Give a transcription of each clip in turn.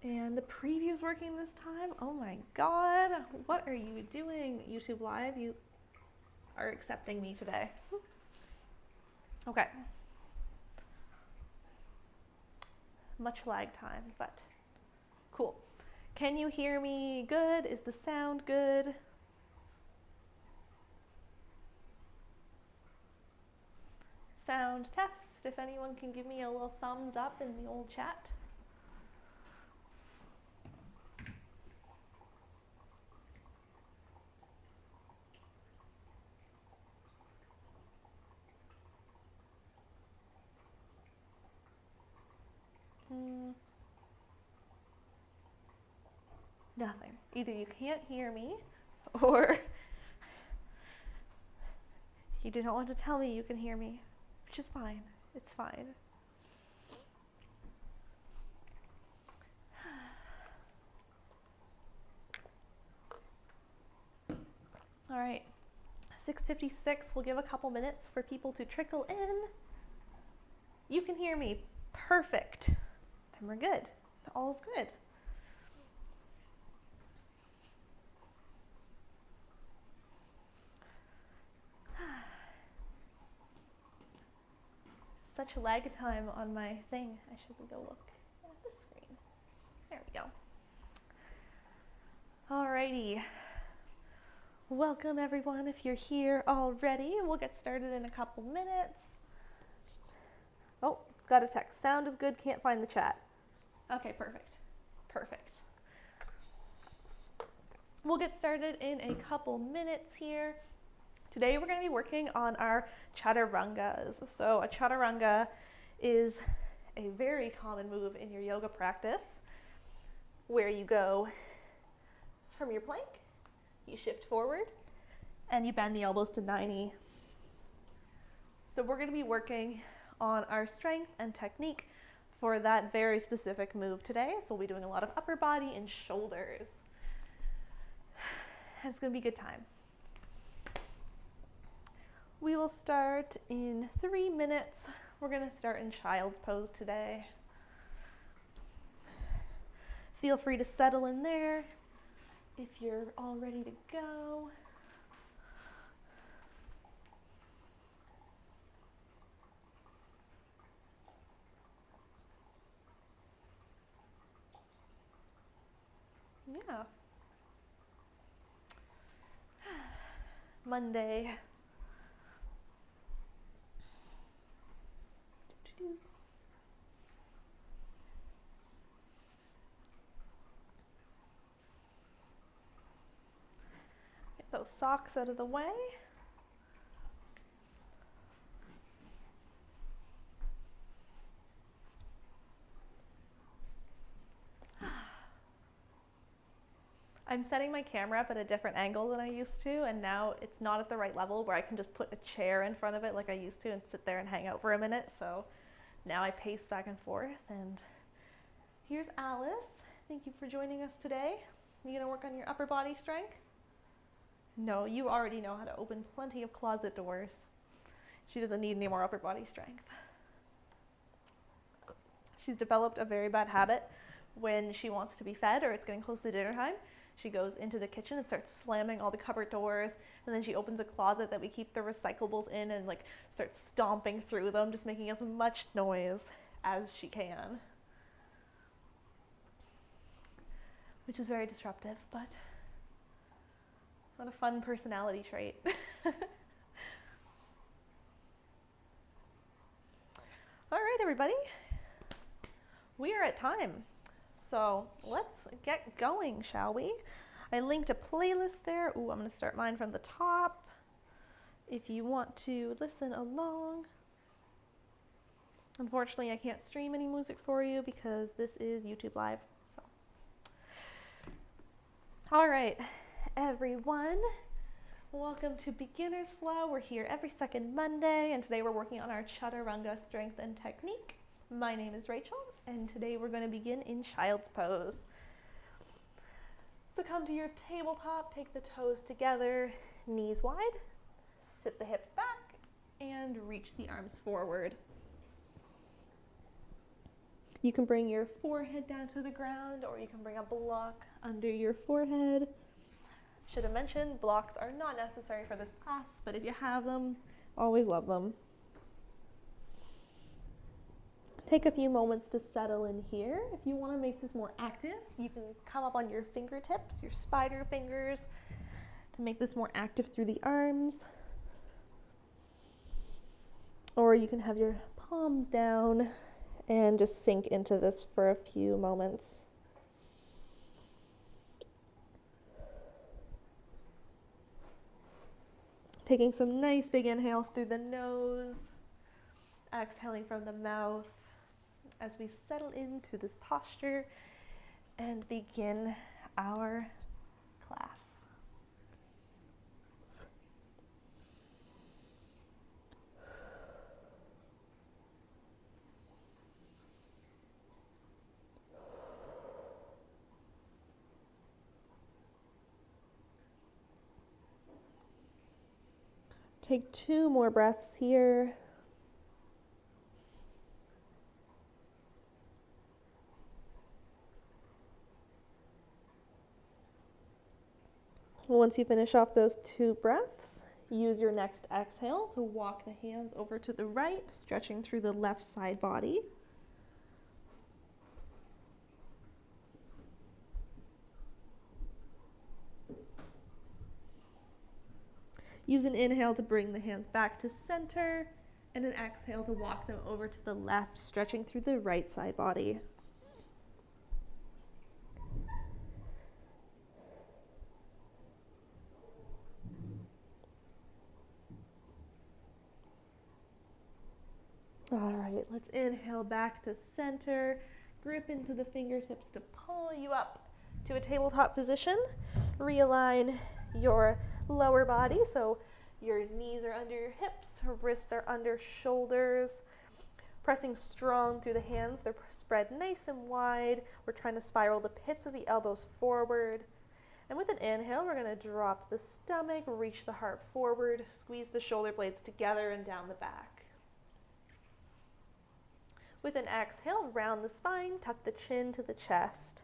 And the preview's working this time. Oh my God, what are you doing, YouTube Live? You are accepting me today. Okay. Much lag time, but cool. Can you hear me good? Is the sound good? Sound test, if anyone can give me a little thumbs up in the old chat. Nothing. Either you can't hear me or you do not want to tell me you can hear me, which is fine. It's fine. All right, 6:56. We'll give a couple minutes for people to trickle in. You can hear me. Perfect. Then we're good. All's good. Such lag time on my thing. I should go look at the screen. There we go. Alrighty. Welcome everyone. If you're here already, we'll get started in a couple minutes. Oh, got a text. Sound is good, can't find the chat. Okay, perfect. Perfect. We'll get started in a couple minutes here. Today we're going to be working on our Chaturangas. So a Chaturanga is a very common move in your yoga practice where you go from your plank, you shift forward, and you bend the elbows to 90. So we're going to be working on our strength and technique for that very specific move today. So we'll be doing a lot of upper body and shoulders. And it's going to be a good time. We will start in 3 minutes. We're going to start in child's pose today. Feel free to settle in there if you're all ready to go. Yeah. Monday. Get those socks out of the way. I'm setting my camera up at a different angle than I used to, and now it's not at the right level where I can just put a chair in front of it like I used to and sit there and hang out for a minute. So now I pace back and forth, and here's Alice. Thank you for joining us today. You gonna work on your upper body strength? No, you already know how to open plenty of closet doors. She doesn't need any more upper body strength. She's developed a very bad habit when she wants to be fed or it's getting close to dinner time. She goes into the kitchen and starts slamming all the cupboard doors, and then she opens a closet that we keep the recyclables in and like starts stomping through them, just making as much noise as she can. Which is very disruptive, but not a fun personality trait. All right, everybody. We are at time. So let's get going, shall we? I linked a playlist there. Ooh, I'm going to start mine from the top. If you want to listen along. Unfortunately, I can't stream any music for you because this is YouTube Live. So, all right, everyone. Welcome to Beginner's Flow. We're here every second Monday, and today we're working on our Chaturanga strength and technique. My name is Rachel, and today we're going to begin in child's pose. So come to your tabletop, take the toes together, knees wide, sit the hips back, and reach the arms forward. You can bring your forehead down to the ground, or you can bring a block under your forehead. Should have mentioned, blocks are not necessary for this class, but if you have them, always love them. Take a few moments to settle in here. If you want to make this more active, you can come up on your fingertips, your spider fingers, to make this more active through the arms. Or you can have your palms down and just sink into this for a few moments. Taking some nice big inhales through the nose, exhaling from the mouth as we settle into this posture and begin our class. Take 2 more breaths here. Once you finish off those 2 breaths, use your next exhale to walk the hands over to the right, stretching through the left side body. Use an inhale to bring the hands back to center, and an exhale to walk them over to the left, stretching through the right side body. All right, let's inhale back to center, grip into the fingertips to pull you up to a tabletop position. Realign your lower body, so your knees are under your hips, wrists are under shoulders. Pressing strong through the hands, they're spread nice and wide. We're trying to spiral the pits of the elbows forward. And with an inhale, we're going to drop the stomach, reach the heart forward, squeeze the shoulder blades together and down the back. With an exhale, round the spine, tuck the chin to the chest.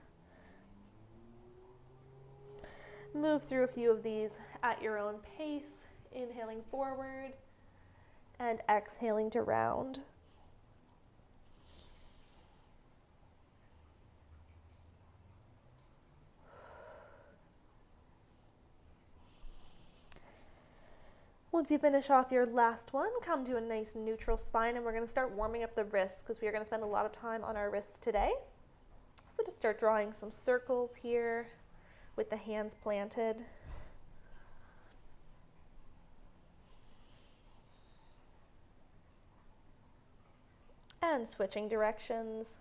Move through a few of these at your own pace, inhaling forward and exhaling to round. Once you finish off your last one, come to a nice neutral spine, and we're going to start warming up the wrists because we are going to spend a lot of time on our wrists today. So just start drawing some circles here with the hands planted. And switching directions.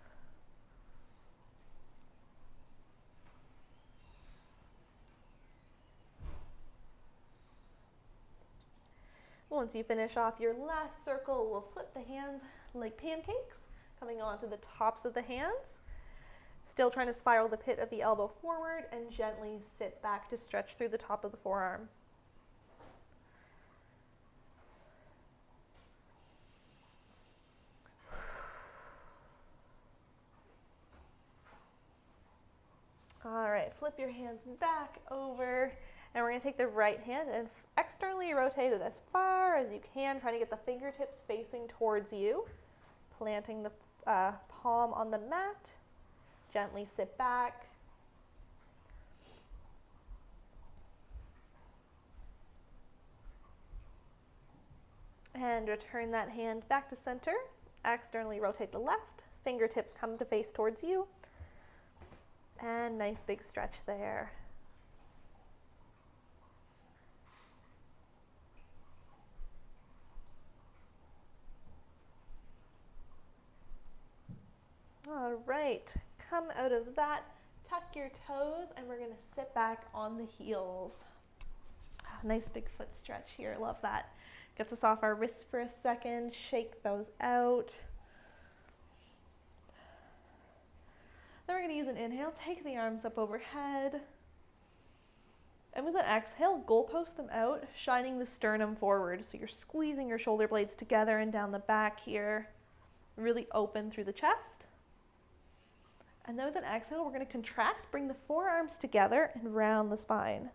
Once you finish off your last circle, we'll flip the hands like pancakes, coming onto the tops of the hands. Still trying to spiral the pit of the elbow forward and gently sit back to stretch through the top of the forearm. All right, flip your hands back over, and we're going to take the right hand and externally rotate it as far as you can, trying to get the fingertips facing towards you, planting the palm on the mat. Gently sit back. And return that hand back to center. Externally rotate the left. Fingertips come to face towards you. And nice big stretch there. All right, come out of that, tuck your toes, and we're going to sit back on the heels. Nice big foot stretch here, love that. Gets us off our wrists for a second, shake those out. Then we're going to use an inhale, take the arms up overhead. And with an exhale, goalpost them out, shining the sternum forward. So you're squeezing your shoulder blades together and down the back here. Really open through the chest. And then with an exhale, we're going to contract, bring the forearms together and round the spine.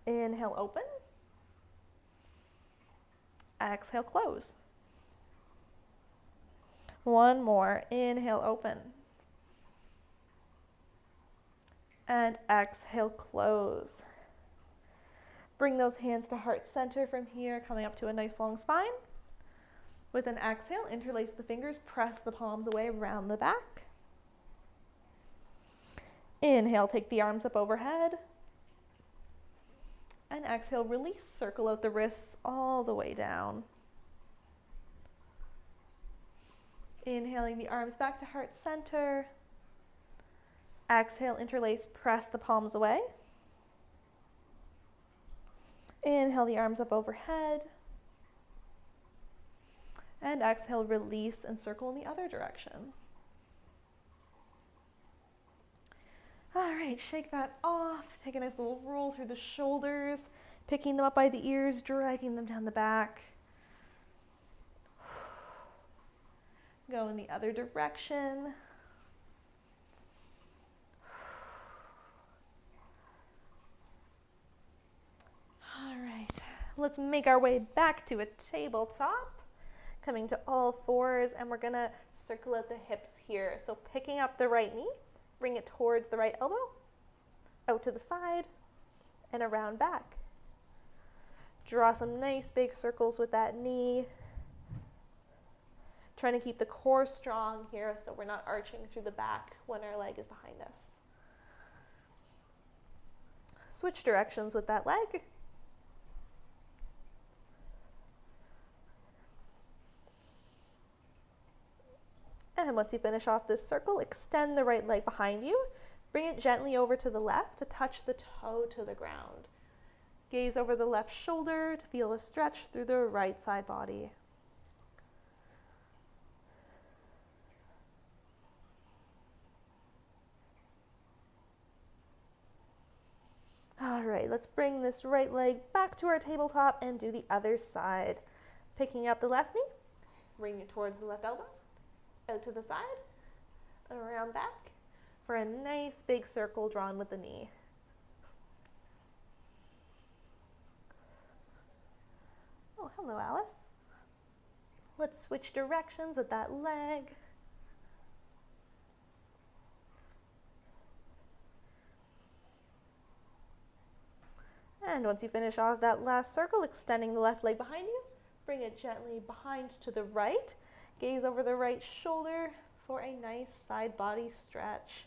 Inhale, open. Exhale, close. One more. Inhale, open. And exhale, close. Bring those hands to heart center from here, coming up to a nice long spine. With an exhale, interlace the fingers, press the palms away around the back. Inhale, take the arms up overhead. And exhale, release, circle out the wrists all the way down. Inhaling the arms back to heart center. Exhale, interlace, press the palms away. Inhale the arms up overhead. And exhale, release and circle in the other direction. All right, shake that off. Take a nice little roll through the shoulders, picking them up by the ears, dragging them down the back. Go in the other direction. All right, let's make our way back to a tabletop. Coming to all fours, and we're gonna circle out the hips here. So picking up the right knee, bring it towards the right elbow, out to the side, and around back. Draw some nice big circles with that knee. Trying to keep the core strong here so we're not arching through the back when our leg is behind us. Switch directions with that leg. And once you finish off this circle, extend the right leg behind you. Bring it gently over to the left to touch the toe to the ground. Gaze over the left shoulder to feel a stretch through the right side body. All right, let's bring this right leg back to our tabletop and do the other side. Picking up the left knee, bring it towards the left elbow. Out to the side, and around back for a nice big circle drawn with the knee. Oh, hello, Alice. Let's switch directions with that leg. And once you finish off that last circle, extending the left leg behind you, bring it gently behind to the right. Gaze over the right shoulder for a nice side body stretch.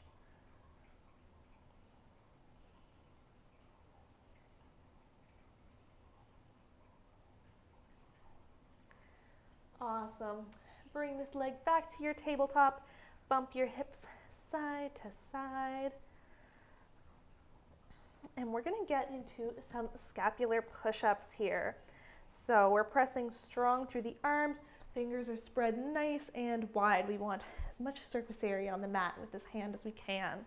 Awesome. Bring this leg back to your tabletop. Bump your hips side to side. And we're going to get into some scapular push-ups here. So we're pressing strong through the arms. Fingers are spread nice and wide. We want as much surface area on the mat with this hand as we can.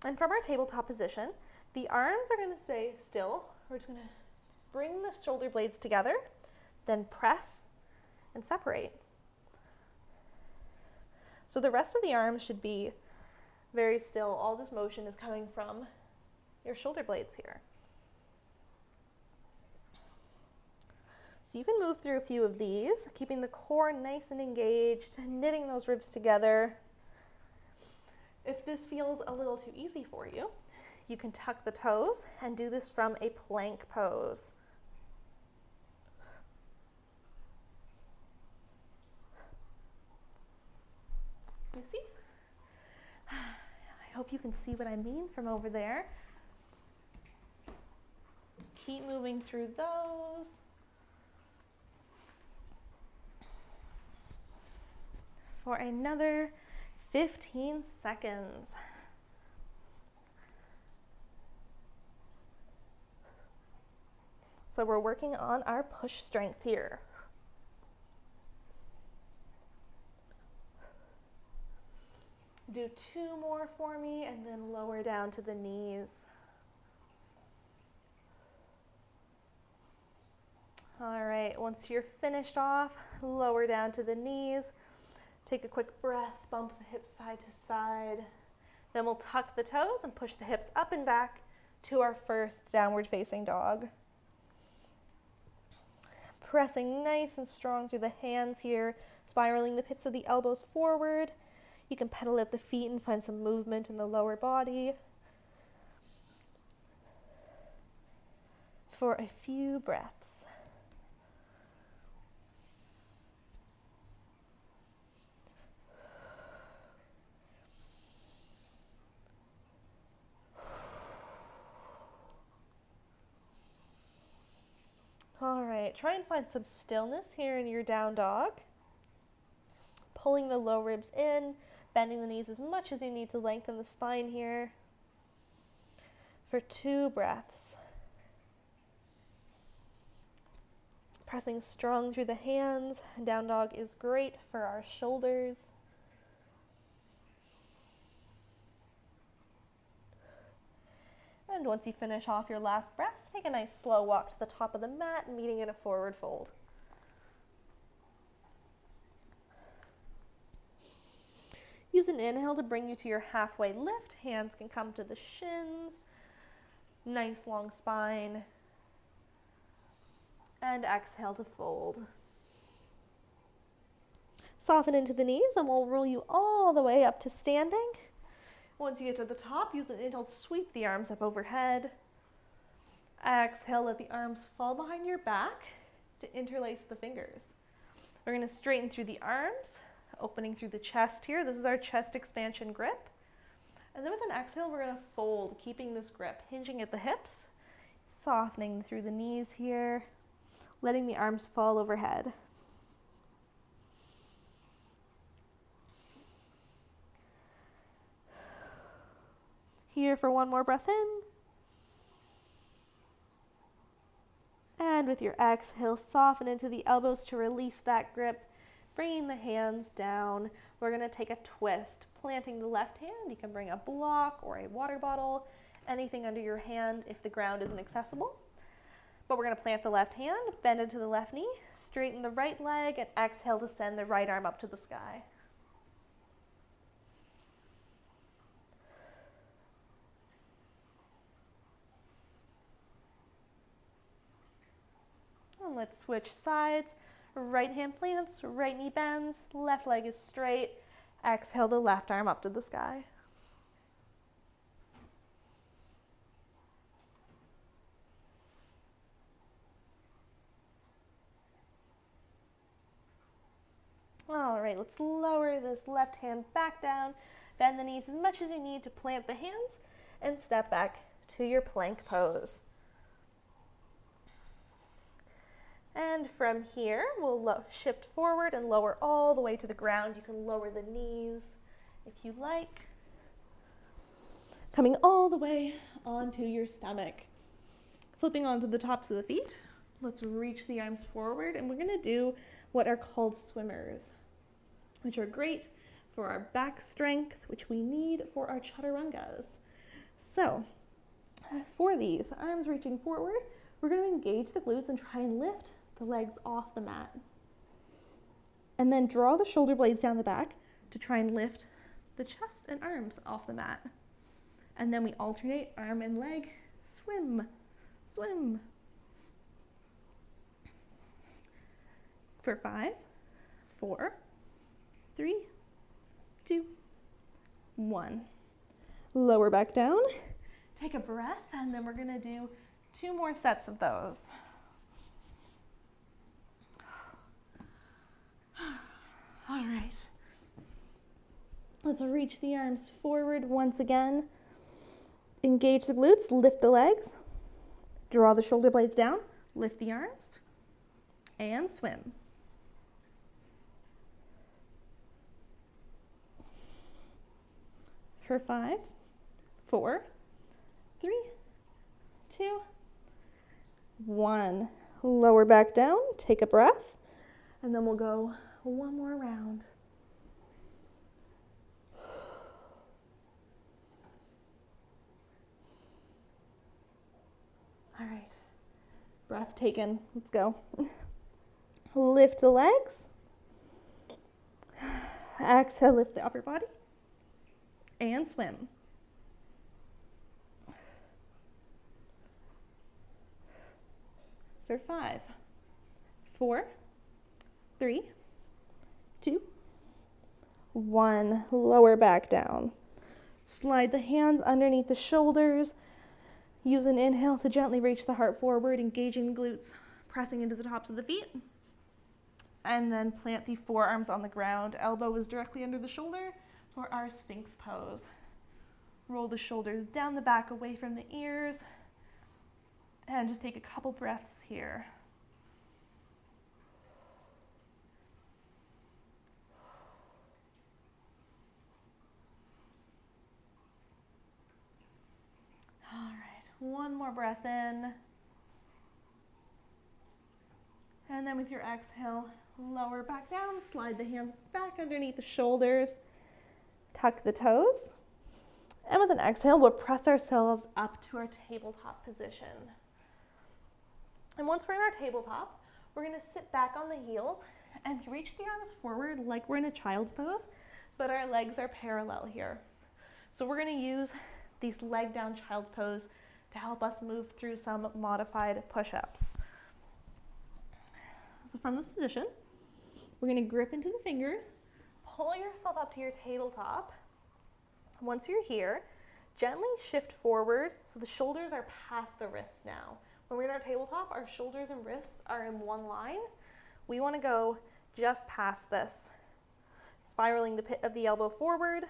And from our tabletop position, the arms are going to stay still. We're just going to bring the shoulder blades together, then press and separate. So the rest of the arms should be very still. All this motion is coming from your shoulder blades here. So you can move through a few of these, keeping the core nice and engaged, knitting those ribs together. If this feels a little too easy for you, you can tuck the toes and do this from a plank pose. You see? I hope you can see what I mean from over there. Keep moving through those. For another 15 seconds. So we're working on our push strength here. Do 2 more for me and then lower down to the knees. All right, once you're finished off, lower down to the knees. Take a quick breath, bump the hips side to side. Then we'll tuck the toes and push the hips up and back to our first downward facing dog. Pressing nice and strong through the hands here, spiraling the pits of the elbows forward. You can pedal at the feet and find some movement in the lower body. For a few breaths. All right, try and find some stillness here in your down dog. Pulling the low ribs in, bending the knees as much as you need to lengthen the spine here. For 2 breaths. Pressing strong through the hands. Down dog is great for our shoulders. And once you finish off your last breath, take a nice slow walk to the top of the mat, meeting in a forward fold. Use an inhale to bring you to your halfway lift. Hands can come to the shins. Nice long spine. And exhale to fold. Soften into the knees and we'll roll you all the way up to standing. Once you get to the top, use an inhale to sweep the arms up overhead. Exhale, let the arms fall behind your back to interlace the fingers. We're going to straighten through the arms, opening through the chest here. This is our chest expansion grip. And then with an exhale, we're going to fold, keeping this grip, hinging at the hips, softening through the knees here, letting the arms fall overhead. Here for one more breath in. And with your exhale, soften into the elbows to release that grip, bringing the hands down. We're going to take a twist, planting the left hand. You can bring a block or a water bottle, anything under your hand if the ground isn't accessible. But we're going to plant the left hand, bend into the left knee, straighten the right leg, and exhale to send the right arm up to the sky. And let's switch sides. Right hand plants, right knee bends, left leg is straight. Exhale the left arm up to the sky. All right, let's lower this left hand back down. Bend the knees as much as you need to plant the hands and step back to your plank pose. And from here, we'll shift forward and lower all the way to the ground. You can lower the knees if you like. Coming all the way onto your stomach. Flipping onto the tops of the feet. Let's reach the arms forward, and we're going to do what are called swimmers, which are great for our back strength, which we need for our chaturangas. So, for these, arms reaching forward, we're going to engage the glutes and try and lift the legs off the mat. And then draw the shoulder blades down the back to try and lift the chest and arms off the mat. And then we alternate arm and leg, swim, swim. For 5, 4, 3, 2, 1. Lower back down. Take a breath, and then we're going to do 2 more sets of those. All right. Let's reach the arms forward once again. Engage the glutes, lift the legs. Draw the shoulder blades down, lift the arms, and swim. For 5, 4, 3, 2, 1. Lower back down, take a breath, and then we'll go one more round. All right, breath taken, let's go. Lift the legs, Exhale, lift the upper body and swim. For 5, 4, 3, 2, 1. Lower back down. Slide the hands underneath the shoulders. Use an inhale to gently reach the heart forward, engaging the glutes, pressing into the tops of the feet. And then plant the forearms on the ground. Elbow is directly under the shoulder for our sphinx pose. Roll the shoulders down the back, away from the ears. And just take a couple breaths here. All right, one more breath in. And then with your exhale, lower back down, slide the hands back underneath the shoulders, tuck the toes. And with an exhale, we'll press ourselves up to our tabletop position. And once we're in our tabletop, we're going to sit back on the heels and reach the arms forward like we're in a child's pose, but our legs are parallel here. So we're going to use these leg down child's pose to help us move through some modified push-ups. So from this position, we're going to grip into the fingers, pull yourself up to your tabletop. Once you're here, gently shift forward so the shoulders are past the wrists now. When we're in our tabletop, our shoulders and wrists are in one line. We want to go just past this, spiraling the pit of the elbow forward,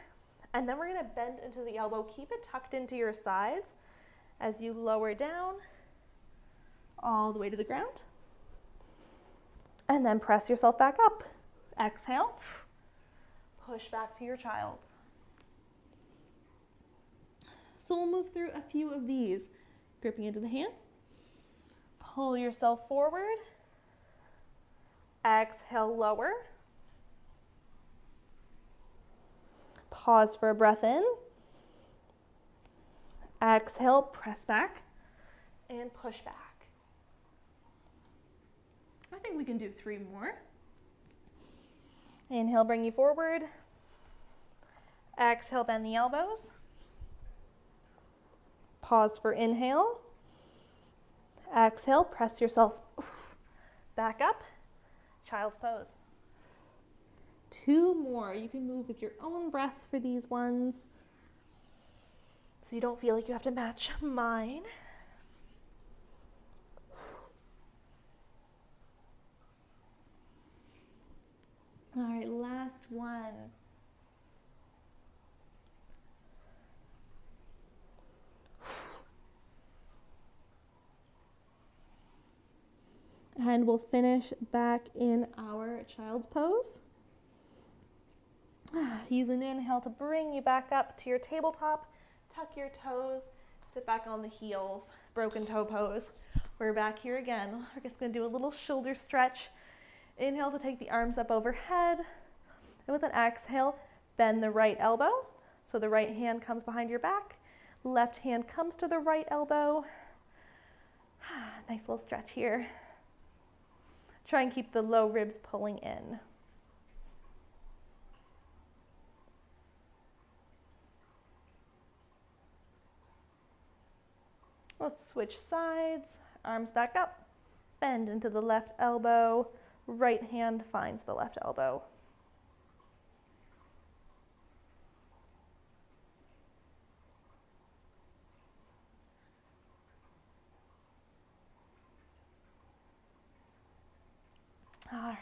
and then we're going to bend into the elbow. Keep it tucked into your sides as you lower down all the way to the ground. And then press yourself back up. Exhale, push back to your child's. So we'll move through a few of these, gripping into the hands. Pull yourself forward. Exhale, lower. Pause for a breath in. Exhale, press back and push back. I think we can do 3 more. Inhale, bring you forward. Exhale, bend the elbows. Pause for inhale. Exhale, press yourself back up. Child's pose. 2 more. You can move with your own breath for these ones, so you don't feel like you have to match mine. All right, last one. And we'll finish back in our child's pose. Use an inhale to bring you back up to your tabletop. Tuck your toes, sit back on the heels, broken toe pose. We're back here again. We're just going to do a little shoulder stretch. Inhale to take the arms up overhead. And with an exhale, bend the right elbow. So the right hand comes behind your back. Left hand comes to the right elbow. Nice little stretch here. Try and keep the low ribs pulling in. Let's switch sides. Arms back up. Bend into the left elbow. Right hand finds the left elbow. All right,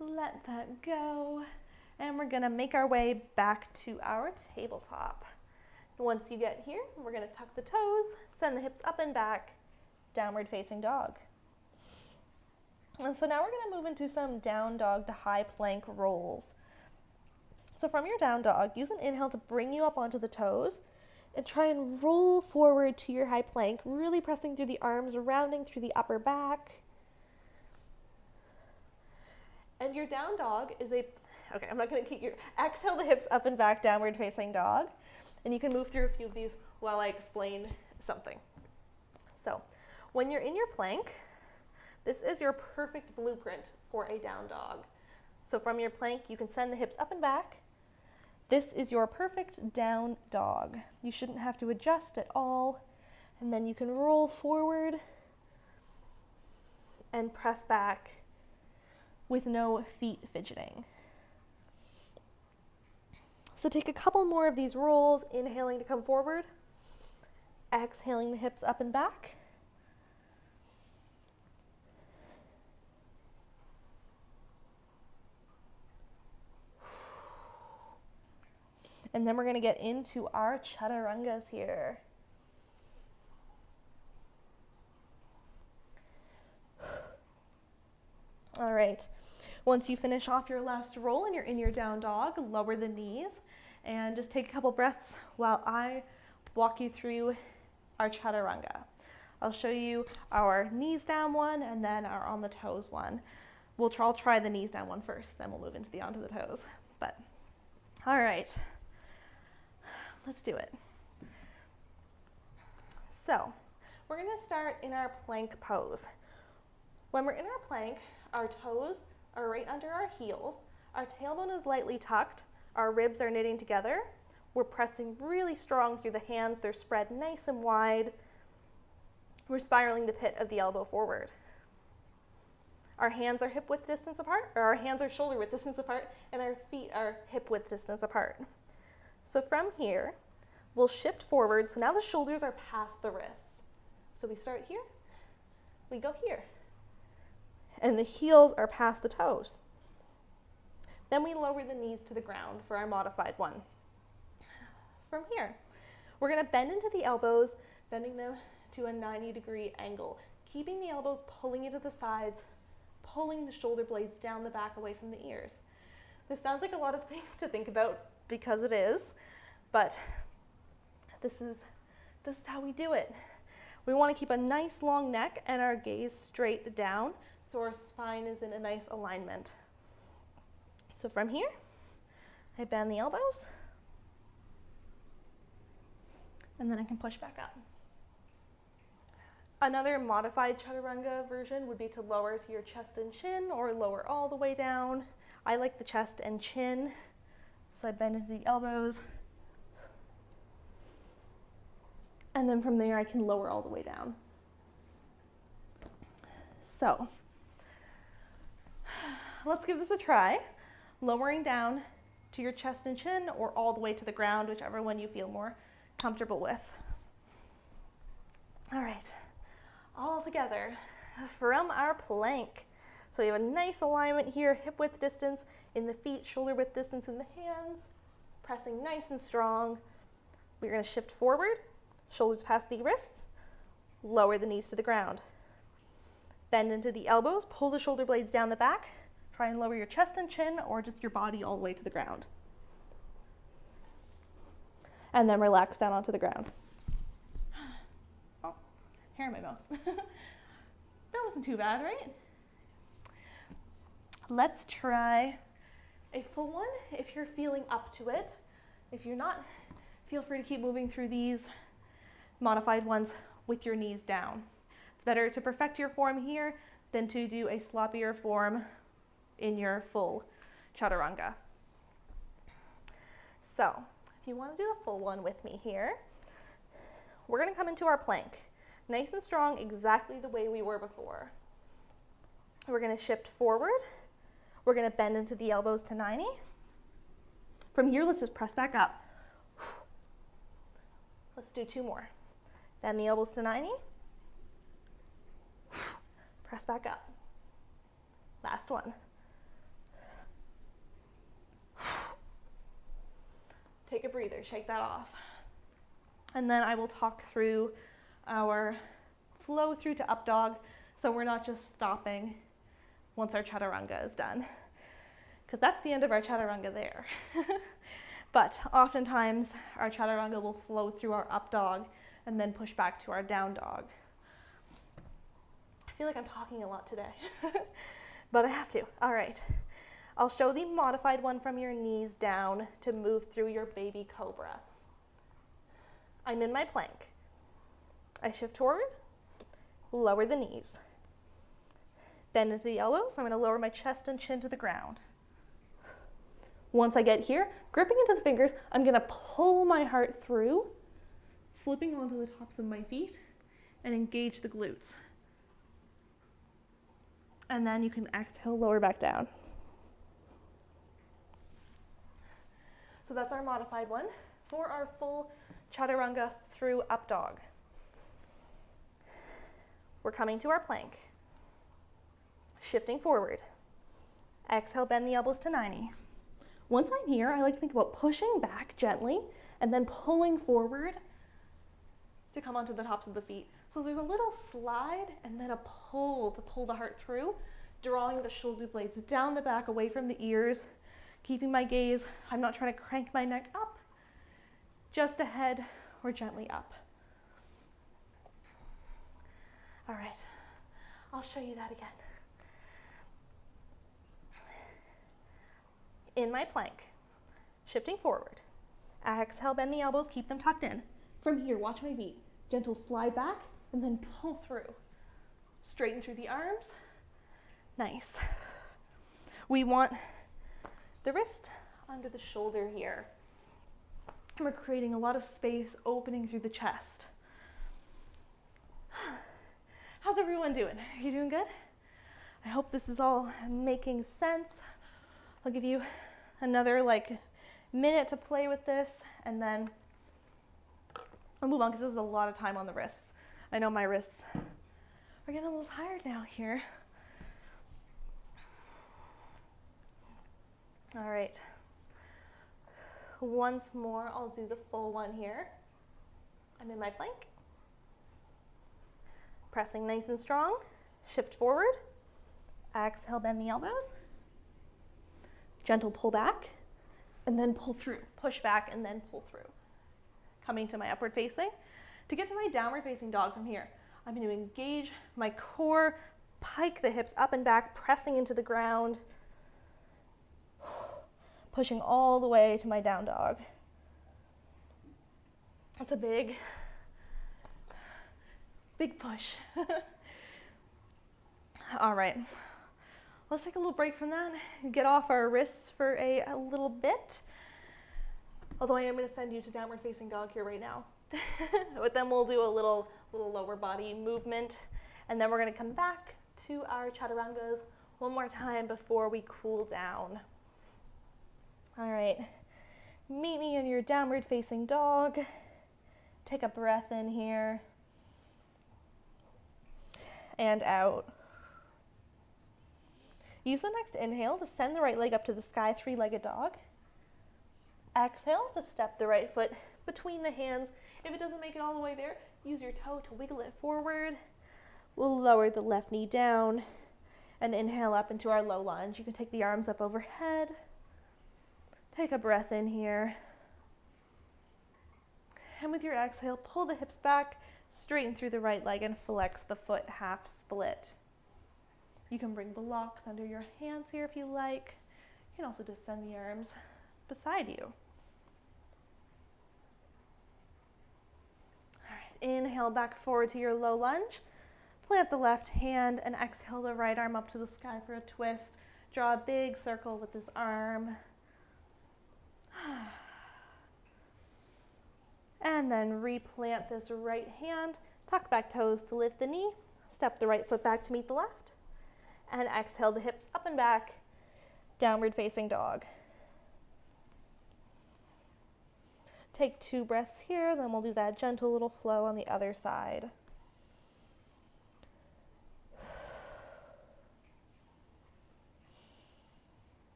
let that go. And we're gonna make our way back to our tabletop. Once you get here, we're gonna tuck the toes, send the hips up and back, downward facing dog. And so now we're gonna move into some down dog to high plank rolls. So from your down dog, use an inhale to bring you up onto the toes and try and roll forward to your high plank, really pressing through the arms, rounding through the upper back. And your down dog is okay, I'm not gonna keep your, exhale the hips up and back, downward facing dog. And you can move through a few of these while I explain something. So when you're in your plank, this is your perfect blueprint for a down dog. So from your plank, you can send the hips up and back. This is your perfect down dog. You shouldn't have to adjust at all. And then you can roll forward and press back with no feet fidgeting. So take a couple more of these rolls, inhaling to come forward, exhaling the hips up and back. And then we're going to get into our chaturangas here. All right, once you finish off your last roll and you're in your down dog, lower the knees and just take a couple breaths while I walk you through our chaturanga. I'll show you our knees down one and then our on the toes one. I'll try the knees down one first, then we'll move into the onto the toes. But all right. Let's do it. So we're going to start in our plank pose. When we're in our plank, our toes are right under our heels. Our tailbone is lightly tucked. Our ribs are knitting together. We're pressing really strong through the hands. They're spread nice and wide. We're spiraling the pit of the elbow forward. Our hands are hip width distance apart, or our hands are shoulder width distance apart, and our feet are hip width distance apart. So from here, we'll shift forward. So now the shoulders are past the wrists. So we start here, we go here. And the heels are past the toes. Then we lower the knees to the ground for our modified one. From here, we're going to bend into the elbows, bending them to a 90-degree angle, keeping the elbows pulling into the sides, pulling the shoulder blades down the back away from the ears. This sounds like a lot of things to think about, because it is, but this is how we do it. We want to keep a nice long neck and our gaze straight down so our spine is in a nice alignment. So from here, I bend the elbows, and then I can push back up. Another modified chaturanga version would be to lower to your chest and chin, or lower all the way down. I like the chest and chin. So I bend into the elbows, and then from there I can lower all the way down. So let's give this a try. Lowering down to your chest and chin, or all the way to the ground, whichever one you feel more comfortable with. All right, all together from our plank. So we have a nice alignment here, hip width distance in the feet, shoulder width distance in the hands, pressing nice and strong. We're going to shift forward, shoulders past the wrists, lower the knees to the ground. Bend into the elbows, pull the shoulder blades down the back, try and lower your chest and chin, or just your body all the way to the ground. And then relax down onto the ground. Oh, hair in my mouth. That wasn't too bad, right? Let's try a full one if you're feeling up to it. If you're not, feel free to keep moving through these modified ones with your knees down. It's better to perfect your form here than to do a sloppier form in your full chaturanga. So if you want to do the full one with me here, we're going to come into our plank, nice and strong, exactly the way we were before. We're going to shift forward. We're going to bend into the elbows to 90. From here, let's just press back up. Let's do two more. Bend the elbows to 90. Press back up. Last one. Take a breather, shake that off. And then I will talk through our flow through to up dog, so we're not just stopping once our chaturanga is done, because that's the end of our chaturanga there. But oftentimes our chaturanga will flow through our up dog and then push back to our down dog. I feel like I'm talking a lot today, but I have to. All right, I'll show the modified one from your knees down to move through your baby cobra. I'm in my plank. I shift forward, lower the knees. Bend into the elbows. I'm going to lower my chest and chin to the ground. Once I get here, gripping into the fingers, I'm gonna pull my heart through, flipping onto the tops of my feet, and engage the glutes. And then you can exhale, lower back down. So that's our modified one. For our full chaturanga through up dog, we're coming to our plank. Shifting forward. Exhale, bend the elbows to 90. Once I'm here, I like to think about pushing back gently and then pulling forward to come onto the tops of the feet. So there's a little slide and then a pull to pull the heart through, drawing the shoulder blades down the back, away from the ears, keeping my gaze. I'm not trying to crank my neck up, just ahead or gently up. All right, I'll show you that again. In my plank, shifting forward. Exhale, bend the elbows, keep them tucked in. From here, watch my feet. Gentle slide back and then pull through. Straighten through the arms. Nice. We want the wrist under the shoulder here. We're creating a lot of space, opening through the chest. How's everyone doing? Are you doing good? I hope this is all making sense. I'll give you another minute to play with this and then I'll move on because this is a lot of time on the wrists. I know my wrists are getting a little tired now here. All right. Once more, I'll do the full one here. I'm in my plank. Pressing nice and strong. Shift forward. Exhale, bend the elbows. Gentle pull back, and then pull through. Push back and then pull through. Coming to my upward facing. To get to my downward facing dog from here, I'm going to engage my core, pike the hips up and back, pressing into the ground, pushing all the way to my down dog. That's a big push. All right. Let's take a little break from that and get off our wrists for a little bit. Although I am going to send you to downward facing dog here right now. But then we'll do a little lower body movement. And then we're going to come back to our chaturangas one more time before we cool down. All right. Meet me in your downward facing dog. Take a breath in here. And out. Use the next inhale to send the right leg up to the sky, three-legged dog. Exhale to step the right foot between the hands. If it doesn't make it all the way there, use your toe to wiggle it forward. We'll lower the left knee down and inhale up into our low lunge. You can take the arms up overhead. Take a breath in here. And with your exhale, pull the hips back, straighten through the right leg and flex the foot half split. You can bring blocks under your hands here if you like. You can also descend the arms beside you. All right, inhale back forward to your low lunge. Plant the left hand and exhale the right arm up to the sky for a twist. Draw a big circle with this arm. And then replant this right hand. Tuck back toes to lift the knee. Step the right foot back to meet the left. And exhale the hips up and back, downward facing dog. Take 2 breaths here, then we'll do that gentle little flow on the other side.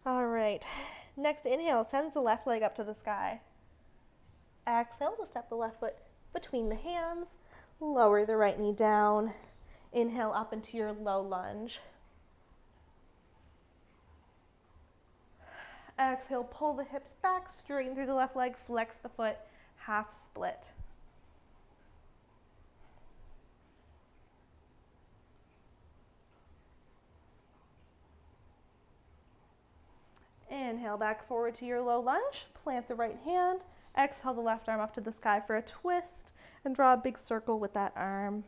All right, next inhale, sends the left leg up to the sky. Exhale to step the left foot between the hands, lower the right knee down. Inhale up into your low lunge. Exhale, pull the hips back, straighten through the left leg, flex the foot, half split. Inhale back forward to your low lunge, plant the right hand, exhale the left arm up to the sky for a twist, and draw a big circle with that arm.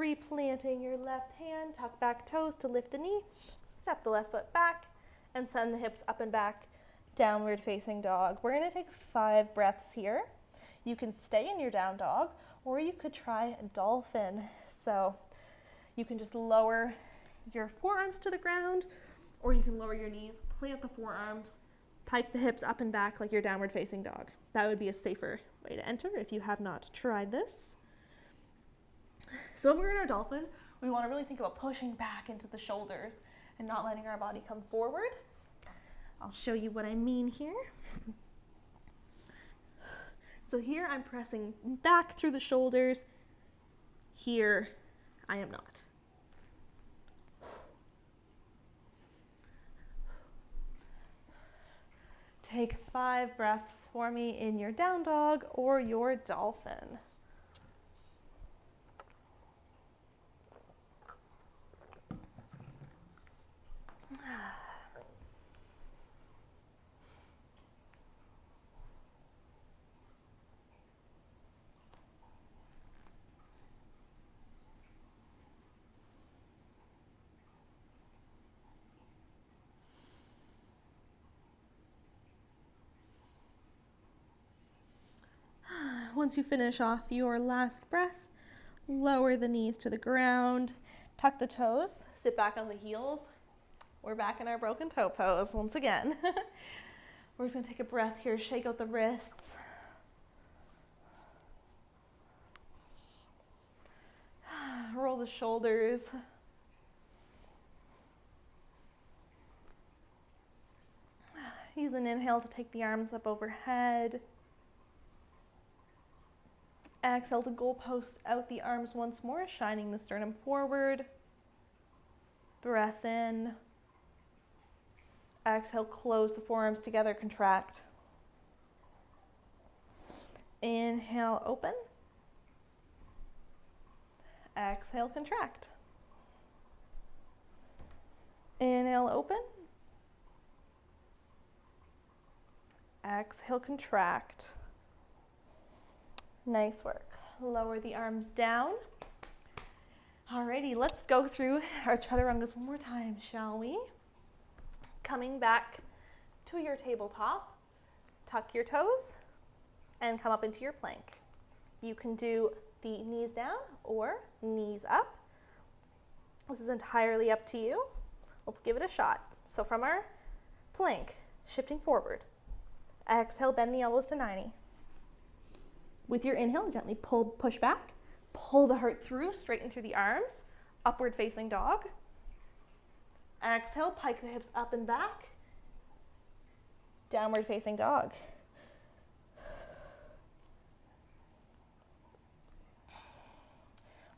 replanting your left hand, tuck back toes to lift the knee, step the left foot back, and send the hips up and back, downward facing dog. We're gonna take 5 breaths here. You can stay in your down dog, or you could try a dolphin. So you can just lower your forearms to the ground, or you can lower your knees, plant the forearms, pike the hips up and back like your downward facing dog. That would be a safer way to enter if you have not tried this. So when we're in our dolphin, we want to really think about pushing back into the shoulders and not letting our body come forward. I'll show you what I mean here. So here I'm pressing back through the shoulders. Here I am not. Take 5 breaths for me in your down dog or your dolphin. Once you finish off your last breath, lower the knees to the ground, tuck the toes, sit back on the heels. We're back in our broken toe pose once again. We're just gonna take a breath here, shake out the wrists. Roll the shoulders. Use an inhale to take the arms up overhead. Exhale to goalpost out the arms once more, shining the sternum forward. Breath in. Exhale, close the forearms together, contract. Inhale, open. Exhale, contract. Inhale, open. Exhale, contract. Nice work. Lower the arms down. Alrighty, let's go through our Chaturangas one more time, shall we? Coming back to your tabletop, tuck your toes and come up into your plank. You can do the knees down or knees up. This is entirely up to you. Let's give it a shot. So from our plank, shifting forward. Exhale, bend the elbows to 90. With your inhale, gently push back, pull the heart through, straighten through the arms, upward facing dog. Exhale, pike the hips up and back, downward facing dog.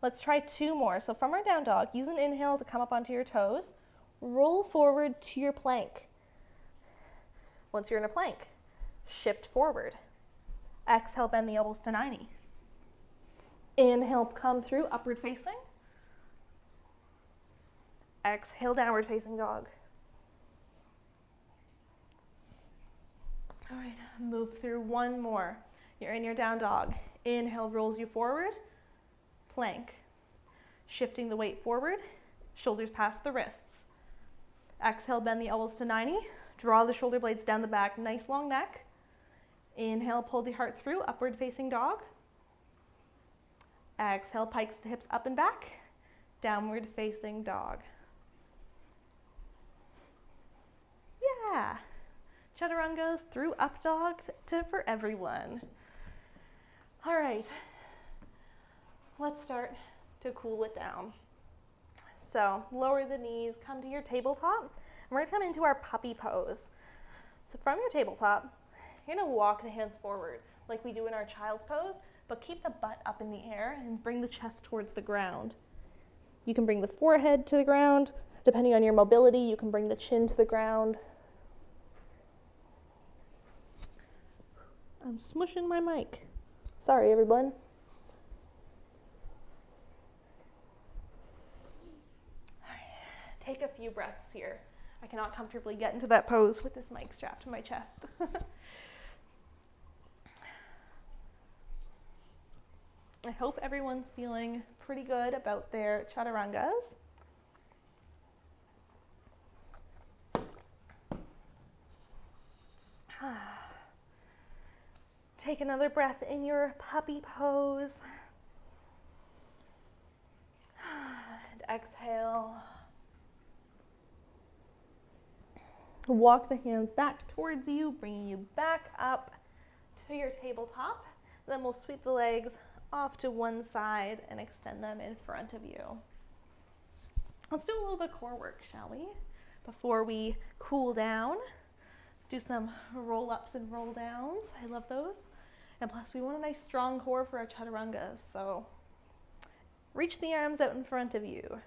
Let's try 2 more. So from our down dog, use an inhale to come up onto your toes, roll forward to your plank. Once you're in a plank, shift forward. Exhale, bend the elbows to 90. Inhale, come through, upward facing. Exhale, downward facing dog. All right, move through 1 more. You're in your down dog. Inhale rolls you forward, plank. Shifting the weight forward, shoulders past the wrists. Exhale, bend the elbows to 90. Draw the shoulder blades down the back, nice long neck. Inhale, pull the heart through, upward facing dog. Exhale, pikes the hips up and back, downward facing dog. Yeah, Chaturangas through up dog for everyone. All right, let's start to cool it down. So lower the knees, come to your tabletop, and we're gonna come into our puppy pose. So from your tabletop, you're gonna walk the hands forward like we do in our child's pose, but keep the butt up in the air and bring the chest towards the ground. You can bring the forehead to the ground. Depending on your mobility, you can bring the chin to the ground. I'm smushing my mic. Sorry, everyone. All right, take a few breaths here. I cannot comfortably get into that pose with this mic strapped to my chest. I hope everyone's feeling pretty good about their chaturangas. Take another breath in your puppy pose. And exhale. Walk the hands back towards you, bringing you back up to your tabletop. Then we'll sweep the legs off to one side and extend them in front of you. Let's do a little bit of core work, shall we? Before we cool down, do some roll-ups and roll-downs. I love those. And plus, we want a nice strong core for our chaturangas, so reach the arms out in front of you.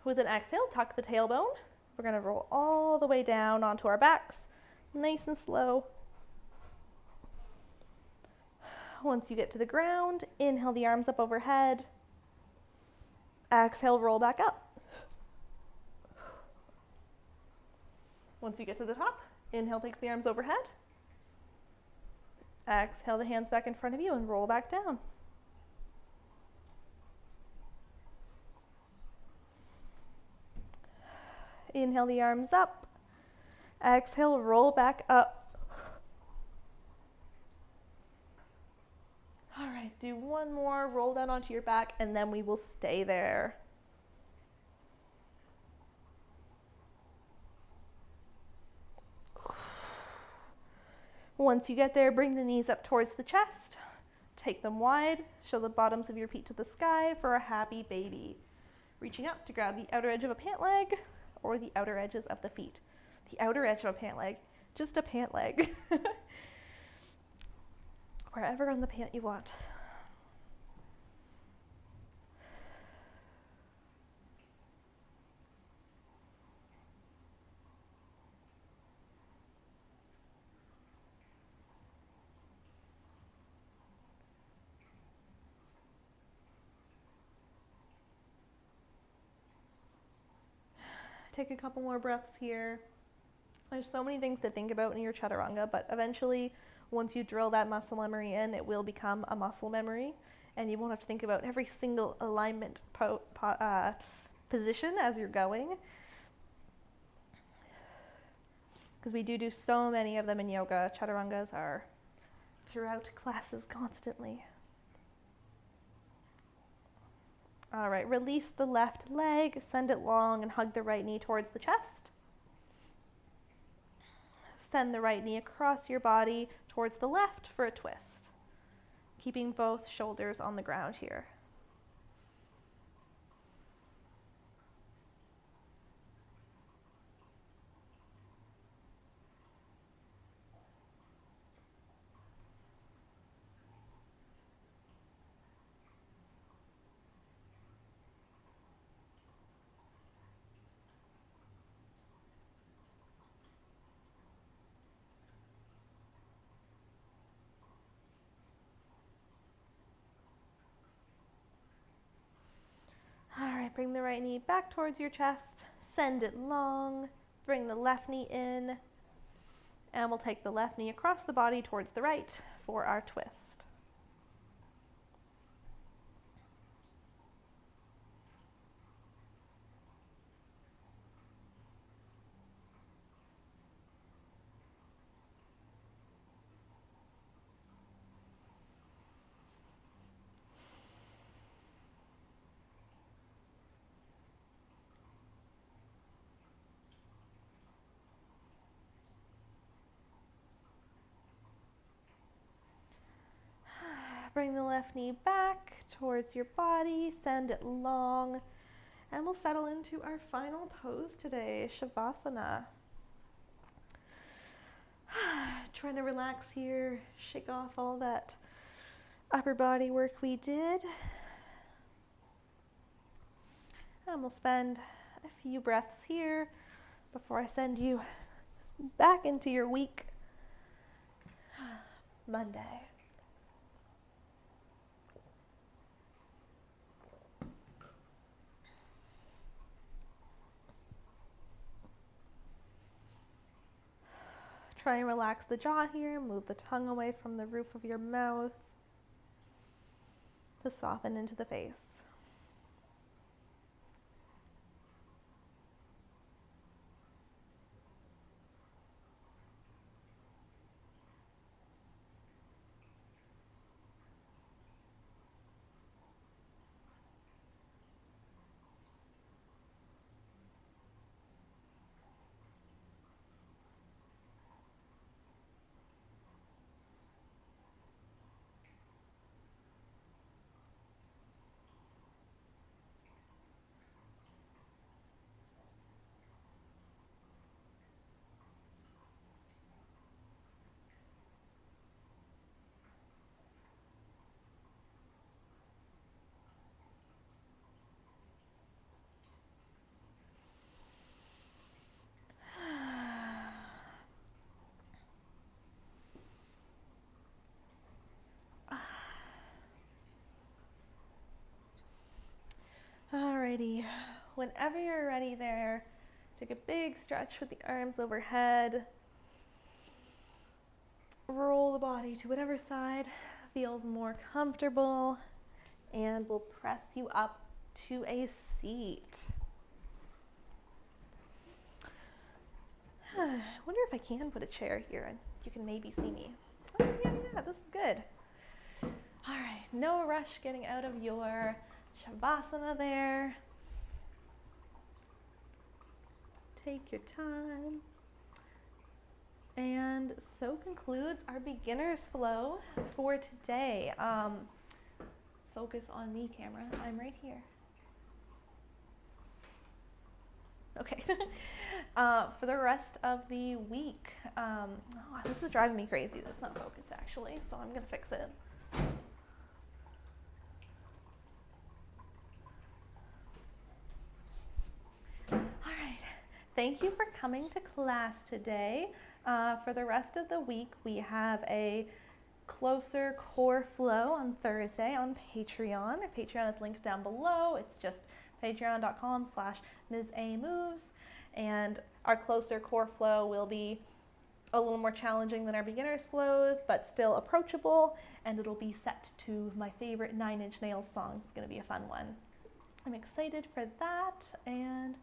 With an exhale, tuck the tailbone. We're gonna roll all the way down onto our backs, nice and slow. Once you get to the ground, inhale the arms up overhead. Exhale, roll back up. Once you get to the top, inhale takes the arms overhead. Exhale the hands back in front of you and roll back down. Inhale the arms up. Exhale, roll back up. All right, do one more, roll down onto your back, and then we will stay there. Once you get there, bring the knees up towards the chest. Take them wide, show the bottoms of your feet to the sky for a happy baby. Reaching up to grab the outer edge of a pant leg or the outer edges of the feet. The outer edge of a pant leg, just a pant leg. Wherever on the pant you want. Take a couple more breaths here. There's so many things to think about in your chaturanga, but eventually, once you drill that muscle memory in, it will become a muscle memory, and you won't have to think about every single alignment position as you're going. Because we do so many of them in yoga. Chaturangas are throughout classes constantly. All right, release the left leg, send it long, and hug the right knee towards the chest. Send the right knee across your body towards the left for a twist, keeping both shoulders on the ground here. Bring the right knee back towards your chest, send it long, bring the left knee in, and we'll take the left knee across the body towards the right for our twist. Bring the left knee back towards your body, send it long, and we'll settle into our final pose today, Savasana. Trying to relax here, shake off all that upper body work we did. And we'll spend a few breaths here before I send you back into your week. Monday. Try and relax the jaw here, move the tongue away from the roof of your mouth. to soften into the face. Alrighty, whenever you're ready there, take a big stretch with the arms overhead. Roll the body to whatever side feels more comfortable, and we'll press you up to a seat. I wonder if I can put a chair here and you can maybe see me. Oh, yeah, this is good. All right, no rush getting out of your Savasana there. Take your time. And so concludes our beginner's flow for today. Focus on me, camera. I'm right here. Okay. For the rest of the week, this is driving me crazy. That's not focused actually, so I'm gonna fix it. Thank you for coming to class today. For the rest of the week, we have a closer core flow on Thursday on Patreon. Our Patreon is linked down below. It's just patreon.com/Mizz A Moves. And our closer core flow will be a little more challenging than our beginner's flows, but still approachable. And it'll be set to my favorite Nine Inch Nails songs. It's gonna be a fun one. I'm excited for that. And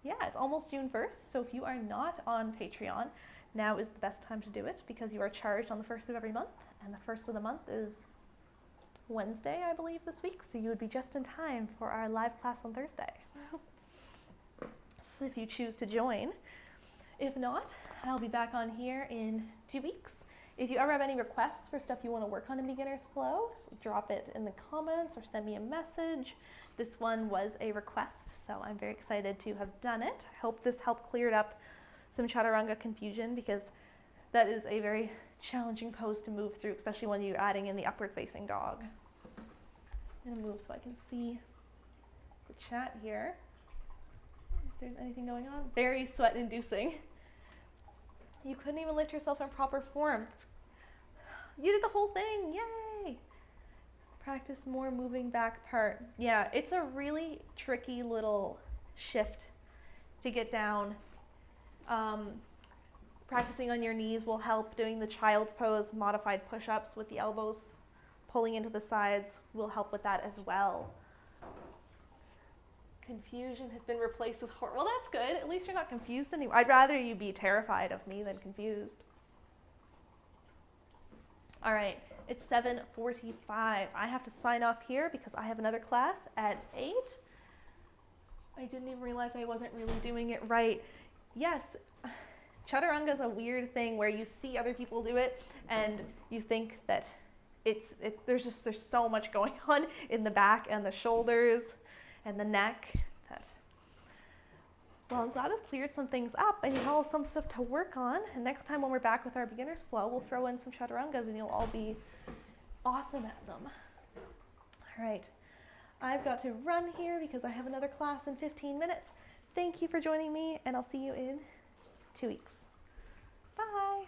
yeah, it's almost June 1st, so if you are not on Patreon, now is the best time to do it because you are charged on the 1st of every month, and the 1st of the month is Wednesday, I believe, this week, so you would be just in time for our live class on Thursday. So if you choose to join. If not, I'll be back on here in 2 weeks. If you ever have any requests for stuff you want to work on in beginner's flow, drop it in the comments or send me a message. This one was a request, so I'm very excited to have done it. I hope this helped clear up some Chaturanga confusion because that is a very challenging pose to move through, especially when you're adding in the upward facing dog. I'm gonna move so I can see the chat here. If there's anything going on. Very sweat inducing. You couldn't even lift yourself in proper form. You did the whole thing, yay! Practice more moving back part. Yeah, it's a really tricky little shift to get down. Practicing on your knees will help. Doing the child's pose, modified push-ups with the elbows pulling into the sides will help with that as well. Confusion has been replaced with horror. Well, that's good. At least you're not confused anymore. I'd rather you be terrified of me than confused. All right, it's 7:45. I have to sign off here because I have another class at 8. I didn't even realize I wasn't really doing it right. Yes, Chaturanga is a weird thing where you see other people do it and you think that there's so much going on in the back and the shoulders and the neck. Well, I'm glad it's cleared some things up and you have some stuff to work on. And next time when we're back with our beginner's flow, we'll throw in some Chaturangas and you'll all be awesome at them. All right, I've got to run here because I have another class in 15 minutes. Thank you for joining me and I'll see you in 2 weeks. Bye.